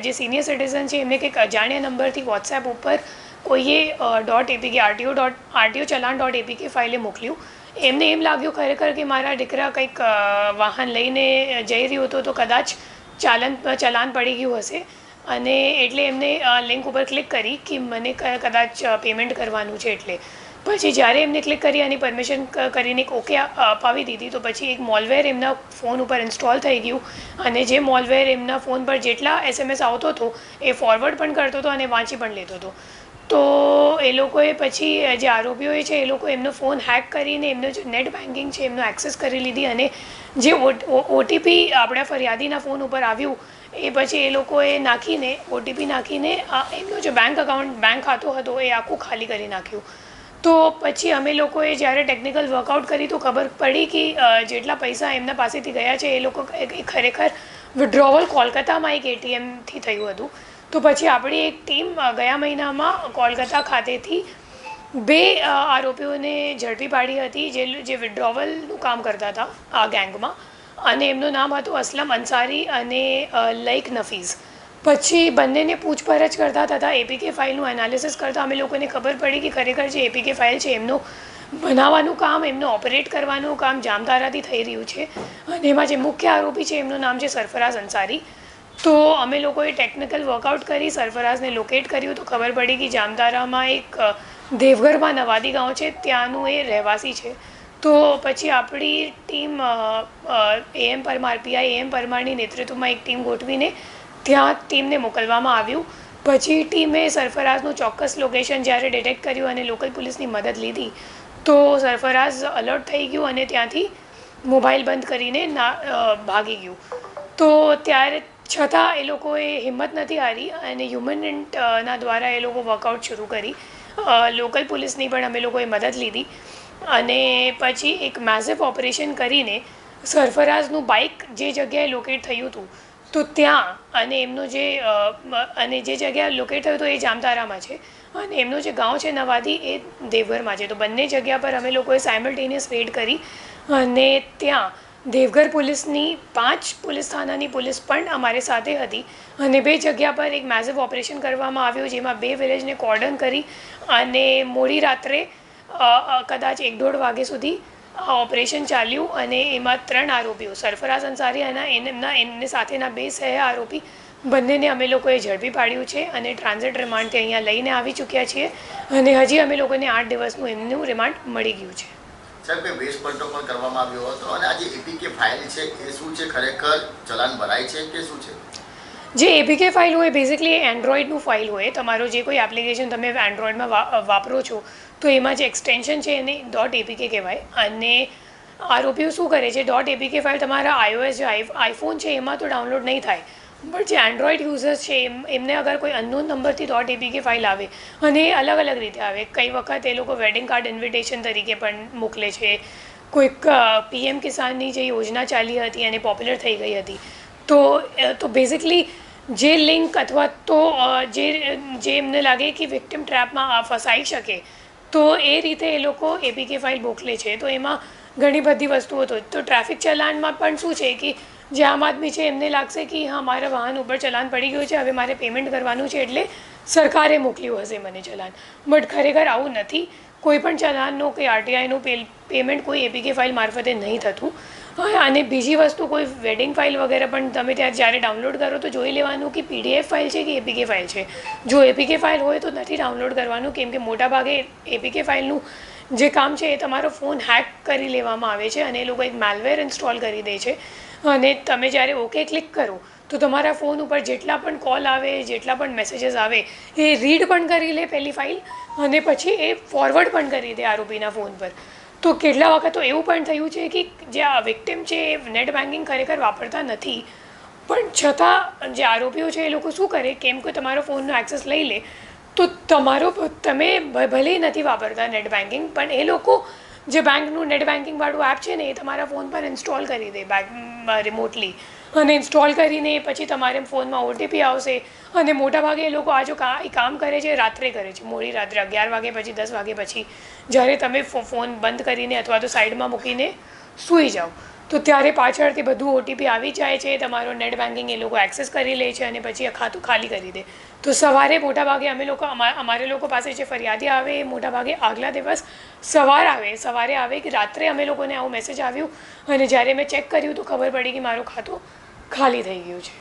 જે senior citizen છે એમને કંઈક અજાણ્યા નંબરથી વોટ્સએપ ઉપર કોઈએ આરટીઓ ચલાન.apk ફાઇલે મોકલ્યું. એમને એમ લાગ્યું ખરેખર કે મારા દીકરા કંઈક વાહન લઈને જઈ રહ્યો હતો તો કદાચ ચલાન પડી ગયું હશે, અને એટલે એમને લિંક ઉપર ક્લિક કરી કે મને કદાચ પેમેન્ટ કરવાનું છે. એટલે પછી જ્યારે એમને ક્લિક કરી અને પરમિશન કરીને ઓકે અપાવી દીધી, તો પછી એક મોલવેર એમના ફોન ઉપર ઇન્સ્ટોલ થઈ ગયું, અને જે મોલવેર એમના ફોન પર જેટલા SMS આવતો હતો એ ફોરવર્ડ પણ કરતો હતો અને વાંચી પણ લેતો હતો. તો એ લોકોએ પછી જે આરોપીઓએ છે એ લોકો એમનો ફોન હેક કરીને એમનો જે નેટ બેન્કિંગ છે એમનો એક્સેસ કરી લીધી, અને જે ઓટીપી આપણા ફરિયાદીના ફોન ઉપર આવ્યું એ પછી એ લોકોએ ઓટીપી નાખીને એમનો જે બેંક ખાતું હતો એ આખું ખાલી કરી નાખ્યું. તો પછી અમે લોકોએ જ્યારે ટેકનિકલ વર્કઆઉટ કરી તો ખબર પડી કે જેટલા પૈસા એમના પાસેથી ગયા છે એ લોકો ખરેખર વિડ્રોવલ કોલકાતામાં એક એટીએમથી થયું હતું. તો પછી આપણી એક ટીમ ગયા મહિનામાં કોલકાતા ખાતેથી 2 આરોપીઓને ઝડપી પાડી હતી જે વિડ્રોવલનું કામ કરતા હતા આ ગેંગમાં, અને એમનું નામ હતું અસલમ અંસારી અને લઈક નફીઝ. પછી બંનેને પૂછપરછ કરતા તથા એપીકે ફાઇલનું એનાલિસિસ કરતાં અમે લોકોને ખબર પડી કે ખરેખર જે એપીકે ફાઇલ છે એમનું બનાવવાનું કામ, એમનું ઓપરેટ કરવાનું કામ જામતારાથી થઈ રહ્યું છે, અને એમાં જે મુખ્ય આરોપી છે એમનું નામ છે સરફરાઝ અંસારી. તો અમે લોકોએ ટેકનિકલ વર્કઆઉટ કરી સરફરાઝને લોકેટ કર્યું તો ખબર પડી કે જામતારામાં એક દેવઘરમાં નવાદી ગાંવ છે, ત્યાંનું એ રહેવાસી છે. તો પછી આપણી ટીમ પીઆઈ એમ પરમારની નેતૃત્વમાં એક ટીમ ગોઠવીને ત્યાં ટીમને મોકલવામાં આવ્યું. પછી ટીમે સરફરાઝનું ચોક્કસ લોકેશન જ્યારે ડિટેક્ટ કર્યું અને લોકલ પોલીસની મદદ લીધી તો સરફરાઝ અલર્ટ થઈ ગયું અને ત્યાંથી મોબાઈલ બંધ કરીને ભાગી ગયું. તો ત્યારે છતાં એ લોકોએ હિંમત નથી હારી અને હ્યુમનના દ્વારા એ લોકો વર્કઆઉટ શરૂ કરી. લોકલ પોલીસની પણ અમે લોકોએ મદદ લીધી, અને પછી એક મેસિવ ઓપરેશન કરીને સરફરાઝનું બાઇક જે જગ્યાએ લોકેટ થયું હતું તો ત્યાં, અને એમનો જે જગ્યા લોકેટ થયું હતું એ જામતારામાં છે, અને એમનું જે ગાંવ છે નવાદી એ દેવઘરમાં છે. તો બંને જગ્યા પર અમે લોકોએ સાયમલ્ટેનિયસ રેડ કરી, અને ત્યાં દેવઘર પોલીસની 5 પોલીસ થાનાની પોલીસ પણ અમારી સાથે હતી, અને 2 જગ્યા પર એક મેસિવ ઓપરેશન કરવામાં આવ્યું જેમાં 2 વિલેજને કોર્ડન કરી અને મોડી રાત્રે કદાચ 1-1.5 વાગ્યા સુધી આ ઓપરેશન ચાલ્યું, અને એમાં 3 આરોપીઓ સરફરાઝ અંસારી અને એમની સાથેના 2 સહ આરોપી બંનેને અમે લોકોએ ઝડપી પાડ્યું છે, અને ટ્રાન્ઝિટ રિમાન્ડથી અહીંયા લઈને આવી ચૂક્યા છીએ, અને હજી અમે લોકોને 8 દિવસનું એમનું રિમાન્ડ મળી ગયું છે. સાહેબ, વેશ પલટો પણ કરવામાં આવ્યો હતો, અને આ જે એપીકે ફાઇલ છે એ શું છે, ખરેખર ચલાન ભરાય છે કે શું છે? જે એપીકે ફાઇલ હોય બેઝિકલી એન્ડ્રોઈડનું ફાઇલ હોય. તમારો જે કોઈ એપ્લિકેશન તમે એન્ડ્રોઈડમાં વાપરો છો તો એમાં જે એક્સટેન્શન છે એને .apk કહેવાય, અને આરોપીઓ શું કરે છે .apk ફાઇલ તમારા iOS જે આઈફોન છે એમાં તો ડાઉનલોડ નહીં થાય, બટ જે એન્ડ્રોઈડ યુઝર્સ છે એમને અગર કોઈ અનનોન નંબરથી .apk ફાઇલ આવે, અને એ અલગ અલગ રીતે આવે. કઈ વખત એ લોકો વેડિંગ કાર્ડ ઇન્વિટેશન તરીકે પણ મોકલે છે, કોઈક PM કિસાનની જે યોજના ચાલી હતી અને પોપ્યુલર થઈ ગઈ હતી, તો બેઝિકલી જે લિંક અથવા તો જે એમને લાગે કે વિક્ટિમ ટ્રેપમાં ફસાઈ શકે તો એ રીતે એ લોકો એપીકે ફાઇલ મોકલે છે. તો એમાં ઘણી બધી વસ્તુઓ તો ટ્રાફિક ચલાનમાં પણ શું છે કે જે આમ આદમી છે એમને લાગશે કે હા મારા વાહન ઉપર ચલાન પડી ગયું છે, હવે મારે પેમેન્ટ કરવાનું છે એટલે સરકારે મોકલ્યું હશે મને ચલાન, બટ ખરેખર આવું નથી. કોઈ પણ ચલાનનું કે આરટીઆઈનું પેમેન્ટ કોઈ એપીકે ફાઇલ મારફતે નહીં થતું. અને બીજી વસ્તુ કોઈ વેડિંગ ફાઇલ વગેરે પણ તમે ત્યાં જ્યારે ડાઉનલોડ કરો તો જોઈ લેવાનું કે PDF ફાઇલ છે કે એપીકે ફાઇલ છે. જો એપીકે ફાઇલ હોય તો નથી ડાઉનલોડ કરવાનું, કેમ કે મોટાભાગે એપીકે ફાઇલનું જે કામ છે એ તમારો ફોન હેક કરી લેવામાં આવે છે, અને એ લોકો એક મેલવેર ઇન્સ્ટોલ કરી દે છે, અને તમે જ્યારે ઓકે ક્લિક કરો તો તમારા ફોન ઉપર જેટલા પણ કોલ આવે, જેટલા પણ મેસેજીસ આવે એ રીડ પણ કરી લે પહેલી ફાઇલ, અને પછી એ ફોરવર્ડ પણ કરી દે આરોપીના ફોન પર. તો કેટલા વખત તો એવું પણ થયું છે કે જે આ વિક્ટિમ છે એ નેટ બેન્કિંગ ખરેખર વાપરતા નથી, પણ છતાં જે આરોપીઓ છે એ લોકો શું કરે, કેમ કે તમારો ફોનનો એક્સેસ લઈ લે તો તમે ભલે નથી વાપરતા નેટ બેન્કિંગ, પણ એ લોકો જે બેંકનું નેટ બેન્કિંગવાળું એપ છે ને એ તમારા ફોન પર ઇન્સ્ટોલ કરી દે રિમોટલી, અને ઇન્સ્ટોલ કરીને પછી તમારે ફોનમાં OTP આવશે, અને મોટાભાગે એ લોકો એ કામ કરે છે રાત્રે કરે છે, મોડી રાત્રે 11 વાગે પછી 10 વાગે પછી, જ્યારે તમે ફોન બંધ કરીને અથવા તો સાઈડમાં મૂકીને સૂઈ જાઓ. તો ત્યારે પાછળથી બધું ઓટીપી આવી જાય છે, તમારો નેટ બેન્કિંગ એ લોકો એક્સેસ કરી લે છે અને પછી આ ખાતું ખાલી કરી દે. તો સવારે મોટાભાગે અમે લોકો અમારે લોકો પાસે જે ફરિયાદી આવે એ મોટાભાગે આગલા દિવસ સવારે આવે કે રાત્રે અમે લોકોને આવું મેસેજ આવ્યું અને જ્યારે મેં ચેક કર્યું તો ખબર પડી કે મારું ખાતું ખાલી થઈ ગયું છે.